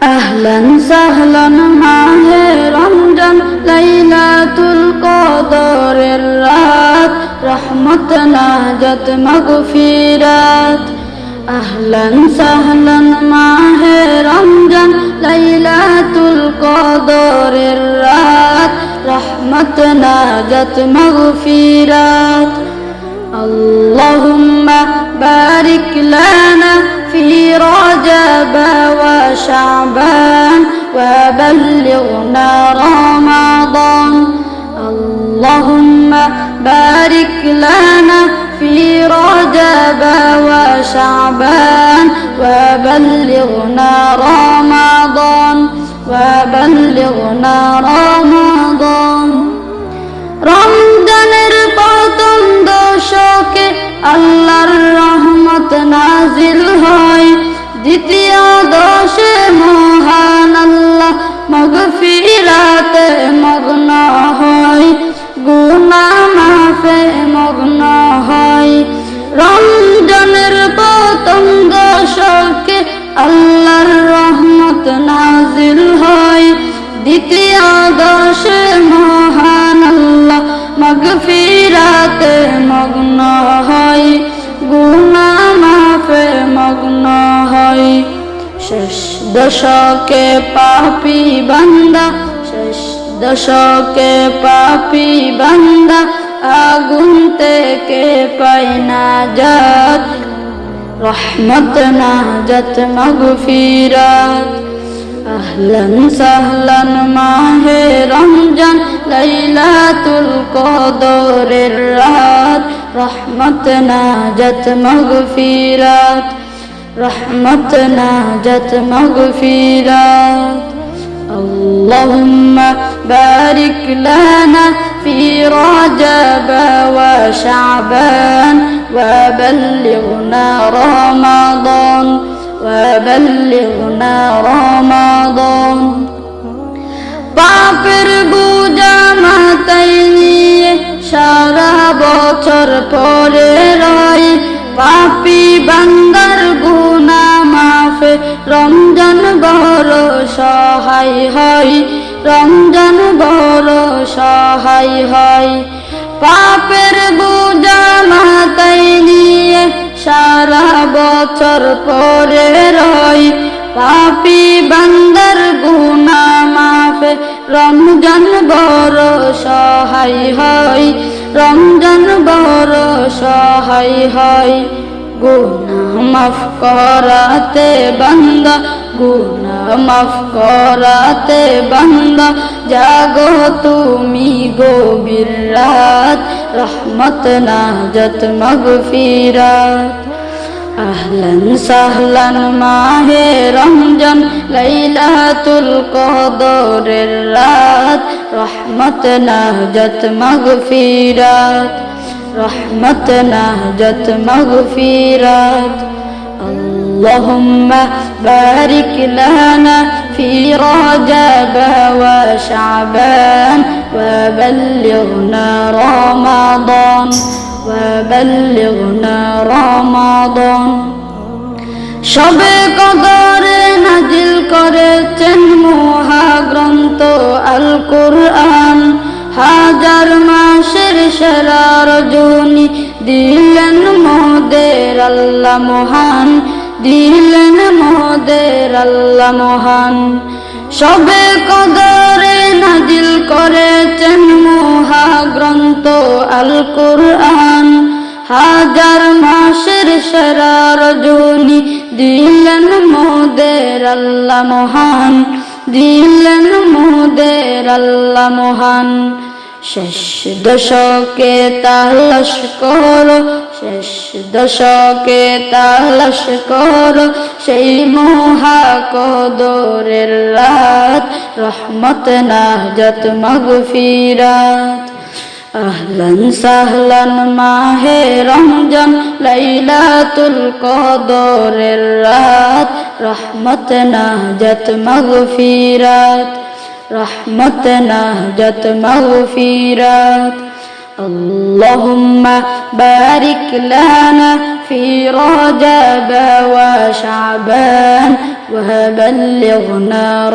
আহলান সাহলান মাহে রমজান লাইলাতুল কদরের রাত, রহমত নাজাত মাগফিরাত। আহলান সাহলান মাহে রমজান লাইলাতুল কদরের রাত, রহমত নাজাত মাগফিরাত। আল্লাহুম্মা বারিক লানা في رجب وشعبان وبلغنا رمضان. اللهم بارك لنا في رجب وشعبان وبلغنا رمضان وبلغنا رمضان. রমজানের প্রথম দশকে আল্লাহর রহমত নাজিল হয়, দ্বিতীয় দশে মহান আল্লাহ মাগফিরাতে মগ্ন হয়, গুনাহ মাফে মগ্ন হয়। রমজানের প্রথম দশকে আল্লাহর রহমত নাজিল হয়, দ্বিতীয় দশে মহান আল্লাহ মাগফিরাতে মগ্ন হয়, গুনাহ মাফে মগ্ন হয়। শেষ দশকে পাপী বান্দা, শেষ দশকে পাপী বান্দা আগুন থেকে পায় নাজাত, রহমত নাজাত মাগফিরাত। আহলান সাহলান মাহে রমজান লাইলাতুল কদরের রাত, রহমত নাজাত মাগফিরাত, রহমত নাজাত মাগফিরাত। আল্লাহুম্মা বারিক লানা ফি রজব ওয়া শাবান ওয়া বাল্লিগনা রমাদান وبلغنا رمضان. পাপের বোঝা মাথায় নিয়ে সারা বছর পরে রয়, পাপী বান্দার গুনাহ মাফে রমজান বড় সহায় হয়, রমজান বড় সহায় হয়। পাপের বোঝা মাথায় নিয়ে সারা বছর পরে রয়, পাপী বান্দার গুনাহ মাফে রমজান বড় সহায় হয়, রমজান বড় সহায় হয়। গুনাহ মাফ করাতে বান্দা, গুনাহ মাফ করাতে বান্দা জাগো তুমি গভীর রাত, রহমত নাজাত মাগফিরাত। আহলান সাহলান মাহে রমজান লাইলাতুল কদরের রাত, রহমত নাজাত মাগফিরাত, রহমত নাজাত মাগফিরাত। আল্লাহুম্মা বারিক লানা ফি রজব ওয়া শাবান ওয়া বাল্লিগনা রমাদান وبلغنا رمضان. শবে কদরে নাজিল করেছেন মহাগ্রন্থ আল কুরআন, হাজার মাসের সেরা রজনী দিলেন মোদের আল্লাহ মহান, দিলেন মোদের আল্লাহ মহান। শবে কদরে নাজিল করেছেন মহাগ্রন্থ আল কুরআন, হাজার মাসের সেরা রজনী দিলেন মোদের আল্লাহ মহান, দিলেন মোদের আল্লাহ মহান। শেষ দশকে তালাশ করো, শেষ দশকে তালাশ করো সেই মহা কদরের রাত, রহমত নাজাত মাগফিরাত। আহলান সাহলান মাহে রমজান লাইলাতুল কদরের রাত, রহমত নাজাত মাগফিরাত, রহমত নাজাত মাগফিরাত। اللهم بارك لنا في رجب وشعبان وبلغنا